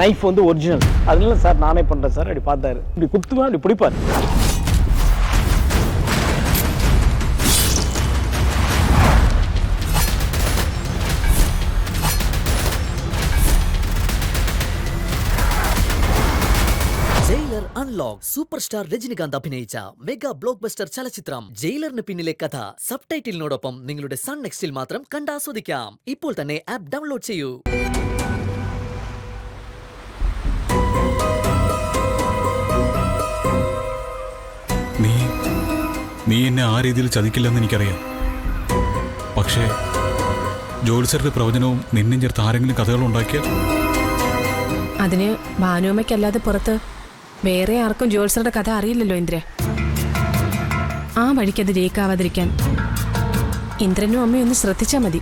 Knife வந்து original. அதனால sir நானே பண்ணுறேன் சார். அப்படி பார்த்தாரு, இப்படி குத்துவேன், அப்படி பிடிப்பார். Jailer unlock super star Rajinikanth അഭിനയിച്ച മെഗാ ബ്ലോക്ക് ബസ്റ്റർ ചലച്ചിത്രം ജയിലറിന് പിന്നിലെ കഥ സബ്ടൈറ്റിലിനോടൊപ്പം നിങ്ങളുടെ സൺ നെക്സ്റ്റിൽ മാത്രം കണ്ടാസ്വദിക്കാം. ഇപ്പോൾ തന്നെ ആപ്പ് ഡൗൺലോഡ് ചെയ്യൂ. നീ എന്നെ ആ രീതിയിൽ ചതിക്കില്ലെന്ന് എനിക്കറിയാം. പക്ഷേ ജോത്സ്യരുടെ പ്രവചനവും നിന്നും ചേർത്ത് ആരെങ്കിലും കഥകൾ ഉണ്ടാക്കിയാൽ അതിന് ഭാനുമ്മയ്ക്കല്ലാതെ പുറത്ത് വേറെ ആർക്കും ജോത്സ്യരുടെ കഥ അറിയില്ലല്ലോ ഇന്ദ്ര. ആ വഴിക്കത് ലീക്കാവാതിരിക്കാൻ ഇന്ദ്രനും അമ്മയും ഒന്ന് ശ്രദ്ധിച്ചാൽ മതി.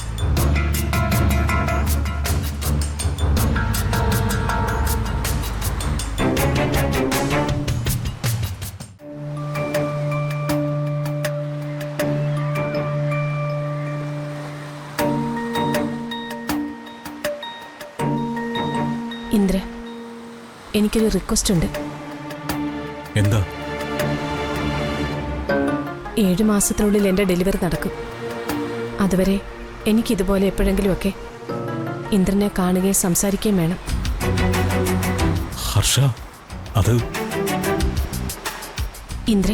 ഇന്ദ്ര, എനിക്കൊരു റിക്വസ്റ്റ് ഉണ്ട്. എന്താ? 7 മാസത്തിനുള്ളിൽ എൻ്റെ ഡെലിവറി നടക്കും. അതുവരെ എനിക്കിതുപോലെ എപ്പോഴെങ്കിലുമൊക്കെ ഇന്ദ്രനെ കാണുകയും സംസാരിക്കുകയും വേണം. ഹർഷ, അത് ഇന്ദ്ര,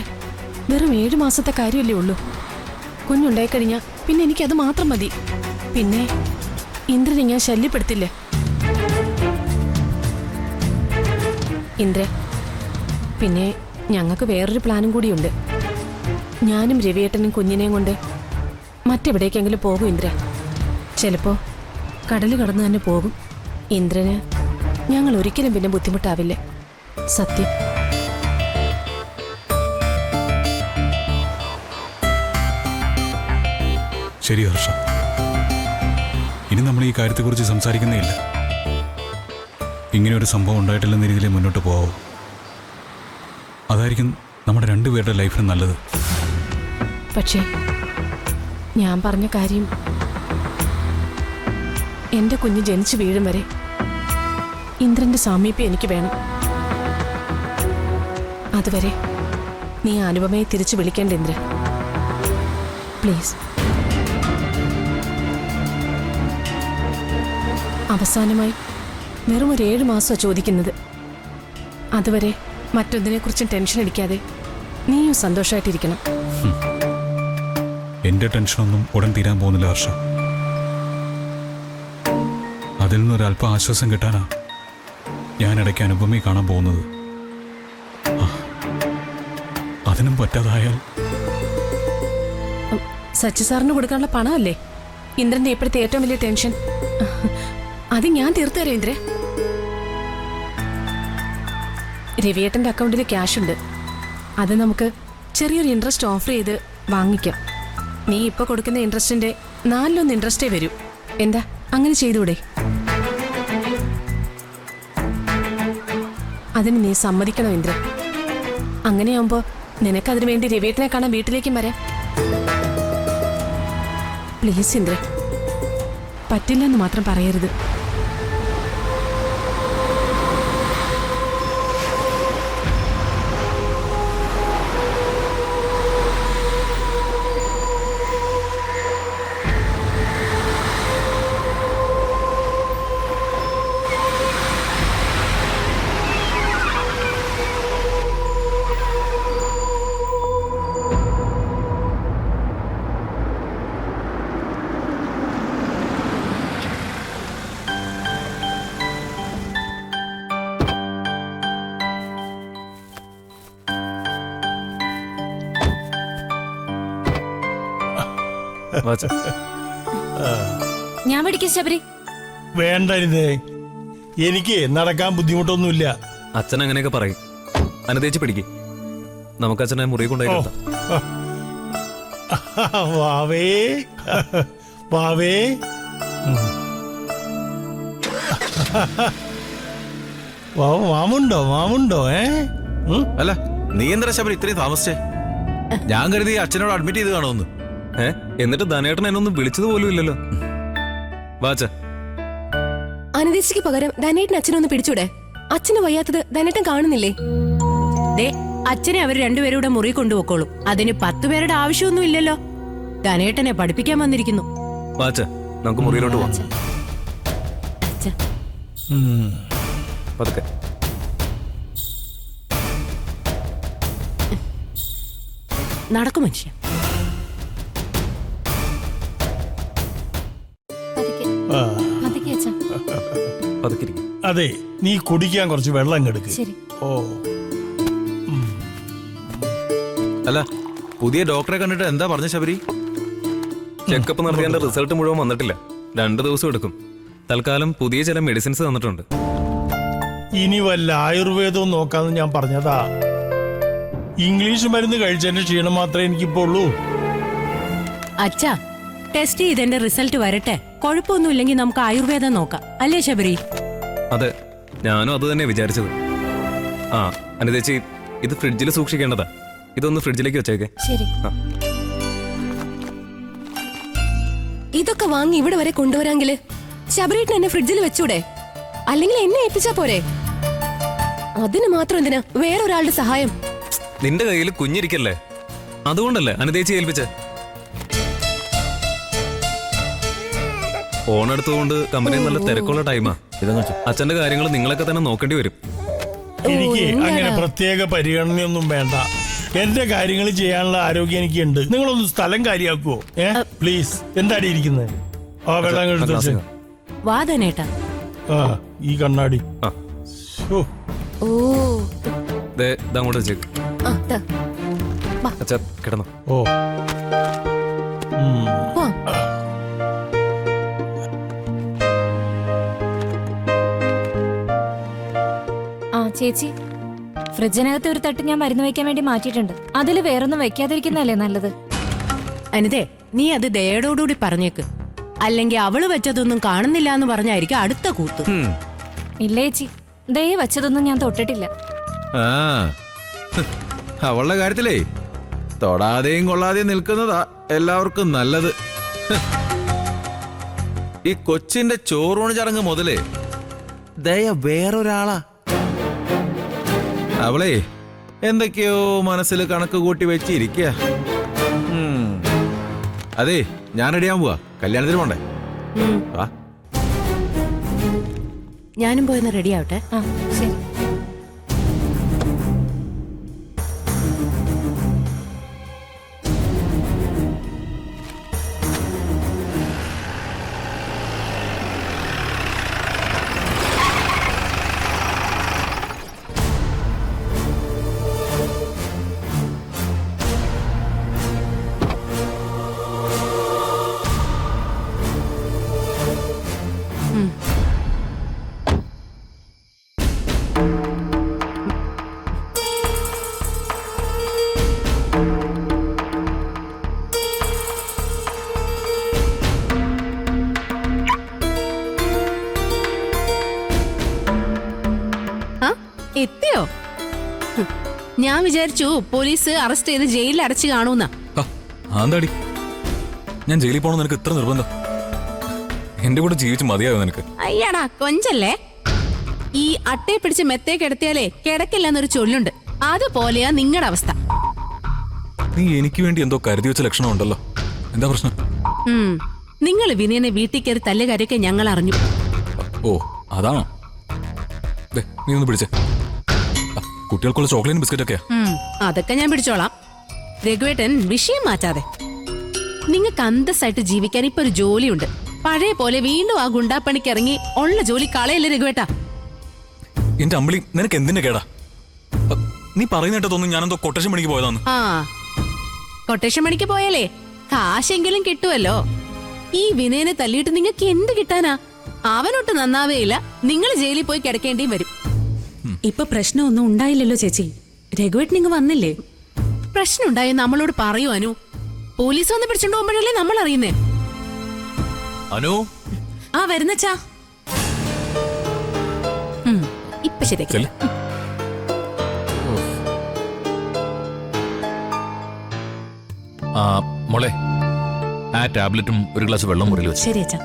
വെറും 7 മാസത്തെ കാര്യമല്ലേ ഉള്ളൂ. കുഞ്ഞുണ്ടായിക്കഴിഞ്ഞാൽ പിന്നെ എനിക്കത് മാത്രം മതി. പിന്നെ ഇന്ദ്രനെ ഞാൻ ശല്യപ്പെടുത്തില്ലേ. ഇന്ദ്ര, പിന്നെ ഞങ്ങൾക്ക് വേറൊരു പ്ലാനും കൂടിയുണ്ട്. ഞാനും രവിയേട്ടനും കുഞ്ഞിനെയും കൊണ്ട് മറ്റെവിടേക്കെങ്കിലും പോകും ഇന്ദ്ര. ചിലപ്പോൾ കടൽ കടന്നു തന്നെ പോകും. ഇന്ദ്രന് ഞങ്ങൾ ഒരിക്കലും പിന്നെ ബുദ്ധിമുട്ടാവില്ല. സത്യം. ശരി ഹർഷ, ഇനി നമ്മൾ ഈ കാര്യത്തെക്കുറിച്ച് സംസാരിക്കുന്നേ ഇല്ല. ഇങ്ങനെയൊരു സംഭവം ഉണ്ടായിട്ടില്ലെന്ന രീതിയിൽ മുന്നോട്ട് പോകാവൂ. അതായിരിക്കും നമ്മുടെ രണ്ടുപേരുടെ ലൈഫിന് നല്ലത്. പക്ഷേ ഞാൻ പറഞ്ഞ കാര്യം, എൻ്റെ കുഞ്ഞ് ജനിച്ചു വീഴും വരെ ഇന്ദ്രന്റെ സാമീപ്യം എനിക്ക് വേണം. അതുവരെ നീ അനുപമയെ തിരിച്ചു വിളിക്കേണ്ട ഇന്ദ്ര, പ്ലീസ്. അവസാനമായി വെറും ഒരു 7 മാസമാണ് ചോദിക്കുന്നത്. അതുവരെ മറ്റൊന്നിനെക്കുറിച്ചും ടെൻഷൻ അടിക്കാതെ നീയും സന്തോഷമായിട്ടിരിക്കണം. എൻ്റെ ടെൻഷനൊന്നും ഉടൻ തീരാൻ പോകുന്നില്ല ഹർഷ. അതിൽ നിന്നൊരല്പം ആശ്വാസം കിട്ടാനാ ഞാൻ ഇടയ്ക്ക് അനുപമയെ കാണാൻ പോകുന്നത്. അതിനും പറ്റാതായാൽ സച്ചി സാറിന് കൊടുക്കാനുള്ള പണമല്ലേ ഇന്ദ്രന്റെ ഇപ്പോഴത്തെ ഏറ്റവും വലിയ ടെൻഷൻ. അത് ഞാൻ തീർത്തു തരാം ഇന്ദ്ര. രവിയേട്ടന്റെ അക്കൗണ്ടിൽ ക്യാഷ് ഉണ്ട്. അത് നമുക്ക് ചെറിയൊരു ഇൻട്രസ്റ്റ് ഓഫർ ചെയ്ത് വാങ്ങിക്കാം. നീ ഇപ്പൊ കൊടുക്കുന്ന ഇൻട്രസ്റ്റിന്റെ 4 ഇൻട്രസ്റ്റേ വരൂ. എന്താ, അങ്ങനെ ചെയ്തൂടെ? അതിന് നീ സമ്മതിക്കണം ഇന്ദ്ര. അങ്ങനെയാവുമ്പോ നിനക്കതിനു വേണ്ടി രവിയേട്ടനെ കാണാൻ വീട്ടിലേക്കും വരാം. പ്ലീസ് ഇന്ദ്ര, പറ്റില്ലെന്ന് മാത്രം പറയരുത്. ഞാൻ പഠിക്കാം ശബരി. വേണ്ട, എനിക്ക് നടക്കാൻ ബുദ്ധിമുട്ടൊന്നുമില്ല. അച്ഛൻ അങ്ങനെയൊക്കെ പറയും. അനുദേച്ച് പിടിക്ക്, നമുക്ക് അച്ഛനെ മുറി കൊണ്ടുപോയി. വാവേ വാവേ, മാമുണ്ടോ? അല്ല, നീ എന്താ ശബരി ഇത്രയും താമസിച്ചേ? ഞാൻ കരുതി അച്ഛനോട് അഡ്മിറ്റ് ചെയ്ത് കാണുമെന്ന്. എന്നിട്ട് ധനേട്ടൻ എന്നൊന്നും വിളിച്ചത് പോലും ഇല്ലല്ലോ. വാച്ച അനുദേ അനന്തേച്ചിക്ക് പകരം ധനേട്ടൻ അച്ഛനൊന്ന് പിടിച്ചൂടെ? അച്ഛന് വയ്യാത്തത് ധനേട്ടൻ കാണുന്നില്ലേ? അച്ഛനെ അവർ രണ്ടുപേരും കൂടെ മുറി കൊണ്ടുപോക്കോളും. അതിന് 10 പേരുടെ ആവശ്യമൊന്നും ഇല്ലല്ലോ. ധനേട്ടനെ പഠിപ്പിക്കാൻ വന്നിരിക്കുന്നു. വാച്ച നമുക്ക് മുറിയിലോട്ട് പോവാം. പതുക്കെ. നടക്കും മനുഷ്യ. ആ, പതുക്കിരിക്കും. അതെ, നീ കുടിക്കാൻ കുറച്ച് വെള്ളം കെടുക്ക്. ഓ, അല്ല പുതിയ ഡോക്ടറെ കണ്ടിട്ട് എന്താ പറഞ്ഞ ശബരി? ചെക്കപ്പ് നടത്തിയതിന്റെ റിസൾട്ട് മുഴുവൻ വന്നിട്ടില്ല. 2 ദിവസം എടുക്കും. തൽക്കാലം പുതിയ ചില മെഡിസിൻസ് തന്നിട്ടുണ്ട്. ഇനി വല്ല ആയുർവേദവും നോക്കാന്ന് ഞാൻ പറഞ്ഞതാ. ഇംഗ്ലീഷ് മരുന്ന് കഴിച്ചതിന്റെ ക്ഷീണം മാത്രമേ എനിക്കിപ്പോ ഉള്ളൂ. അച്ഛാ, ടെസ്റ്റ് ചെയ്തതിന്റെ റിസൾട്ട് വരട്ടെ. കുഴപ്പമൊന്നുമില്ലെങ്കിൽ നമുക്ക് ആയുർവേദം നോക്കാം, അല്ലേ ശബരി? അതെ, ഞാനും അത് തന്നെ വിചാരിച്ചത്. ആ അനുദേച്ചി, ഇത് ഫ്രിഡ്ജിൽ സൂക്ഷിക്കേണ്ടതാ. ഇതൊന്ന് ഫ്രിഡ്ജിലേക്ക് വെച്ചേക്കെ. ശരി. ഇതൊക്കെ വാങ്ങി ഇവിടെ വരെ കൊണ്ടുവരാങ്കില് ശബരീട്ടൻ എന്നെ ഫ്രിഡ്ജിൽ വെച്ചൂടെ? അല്ലെങ്കിൽ എന്നെ ഏൽപ്പിച്ചാ പോരെ? അതിന് മാത്രം എന്തിനാ വേറൊരാളുടെ സഹായം? നിന്റെ കയ്യിൽ കുഞ്ഞിരിക്കല്ലേ, അതുകൊണ്ടല്ലേ അനുദേച്ചി ഏൽപ്പിച്ച. ഓണെടുത്തുകൊണ്ട് കമ്പനി നല്ല തിരക്കുള്ള ടൈമാ. അച്ഛന്റെ കാര്യങ്ങൾ നിങ്ങളൊക്കെ തന്നെ നോക്കേണ്ടി വരും. എനിക്ക് അങ്ങനെ പ്രത്യേക പരിഗണനയൊന്നും വേണ്ട. എന്റെ കാര്യങ്ങൾ ചെയ്യാനുള്ള ആരോഗ്യം എനിക്കുണ്ട്. നിങ്ങളൊന്ന് സ്ഥലം കാര്യമാക്കുവോ? പ്ലീസ്. എന്താടി ഇരിക്കുന്നത്? ആ വെള്ളം എടുത്ത്. വാ ധനേട്ടാ. ആ, ഈ കണ്ണാടി. ആ. ശ്ശോ. ഓ, ദേ ഇതങ്ങോട്ട് വെച്ചേക്ക്. അച്ഛാ കിടന്നു. ഓ. ആ ചേച്ചി, ഫ്രിഡ്ജിനകത്ത് ഒരു തട്ട് ഞാൻ മരുന്ന് വെക്കാൻ വേണ്ടി മാറ്റിയിട്ടുണ്ട്. അതിൽ വേറൊന്നും വെക്കാതിരിക്കുന്നതല്ലേ നല്ലത്. അനിതേ, നീ അത് ദയോടുകൂടി പറഞ്ഞേക്ക്. അല്ലെങ്കിൽ അവള് വെച്ചതൊന്നും കാണുന്നില്ല എന്ന് പറഞ്ഞായിരിക്കും അടുത്ത കൂത്ത്. ഇല്ല ചേച്ചി, ദേ വെച്ചതൊന്നും ഞാൻ തൊട്ടിട്ടില്ല. ആ, അവളുടെ കാര്യത്തിലേ തൊടാതെയും കൊള്ളാതെയും നിൽക്കുന്നതാ എല്ലാവർക്കും നല്ലത്. ഈ കൊച്ചിന്റെ ചോറൂണ് ചടങ്ങ് മുതലേ ദയ വേറൊരാളാ. അവളെ എന്തൊക്കെയോ മനസ്സിൽ കണക്ക് കൂട്ടി വെച്ചിരിക്കുക. അതെ, ഞാൻ റെഡിയാൻ പോവാ. കല്യാണത്തിന് പോണ്ടേ? വാ. ഞാനും പോയെന്ന് റെഡി ആവട്ടെ. ആ ശരി. എത്തിയോ? ഞാൻ വിചാരിച്ചു പോലീസ് അറസ്റ്റ് ചെയ്ത് ജയിലിൽ അടച്ചു കാണൂന്ന. എന്താടി, ഞാൻ ജയിലിൽ പോകണം നിനക്ക് ഇത്ര നിർബന്ധം? എന്റെ കൂടെ ജീവിച്ച് മതിയാകും നിനക്ക്? അയ്യാടാ കൊഞ്ചല്ലേ. ഈ അട്ടയെ പിടിച്ച് മെത്തേ കിടത്തിയാലേ കിടക്കില്ലെന്നൊരു ചൊല്ലുണ്ട്. അതുപോലെയാ നിങ്ങളുടെ അവസ്ഥ. നീ എനിക്ക് വേണ്ടി എന്തോ കരുതി വെച്ച ലക്ഷണം ഉണ്ടല്ലോ. എന്താ പ്രശ്നം? നിങ്ങൾ വിനയനെ വീട്ടിൽ കയറി തല്ലുകാരൊക്കെ ഞങ്ങൾ അറിഞ്ഞു. ഓ, അതാണോ? നീ ഒന്ന് പിടിച്ചേ. കുട്ടികൾക്കുള്ള ചോക്ലേറ്റ് ബിസ്ക്കറ്റ് ഒക്കെയാ. അതൊക്കെ ഞാൻ പിടിച്ചോളാം. രഘുവേട്ടൻ വിഷയം മാറ്റാതെ. നിങ്ങൾക്ക് അന്തസ്സായിട്ട് ജീവിക്കാൻ ഇപ്പൊ ഒരു ജോലിയുണ്ട്. പഴയ പോലെ വീണ്ടും ആ ഗുണ്ടാപ്പണിക്ക് ഇറങ്ങി ഉള്ള ജോലി കളയല്ലേ രഘുവേട്ടാ? എന്റെ അമ്പിളി, നിനക്ക് എന്തിന്റെ കേടാ? നീ പറയുന്നിട്ട് തോന്നുന്നു ഞാനെന്തോ കൊട്ടേഷൻ പണിക്ക് പോയതാന്ന്. ആ, കൊട്ടേഷൻ പണിക്ക് പോയാലേ കാശെങ്കിലും കിട്ടുമല്ലോ. ഈ വിനയനെ തല്ലിയിട്ട് നിങ്ങൾക്ക് എന്ത് കിട്ടാനാ? അവനൊട്ട് നന്നാവേയില്ല. നിങ്ങൾ ജയിലിൽ പോയി കിടക്കേണ്ടിയും വരും. ഇപ്പൊ പ്രശ്നമൊന്നും ഉണ്ടായില്ലല്ലോ ചേച്ചി. രഘുവേട്ടൻ ഇങ്ങ് വന്നില്ലേ? പ്രശ്നം ഉണ്ടായി നമ്മളോട് പറയൂ അനു. പോലീസ് വന്ന് പിടിച്ചോണ്ട് പോകുമ്പോഴല്ലേ നമ്മൾ അറിയുന്നേ. അനു, ആ വരുന്നച്ചാ. ഇപ്പൊ ശരിയാക്കി. മോളെ, ആ ടാബ്ലറ്റും ഒരു ഗ്ലാസ് വെള്ളം മുറിയിൽ വെച്ചു. ശരി അച്ഛാ.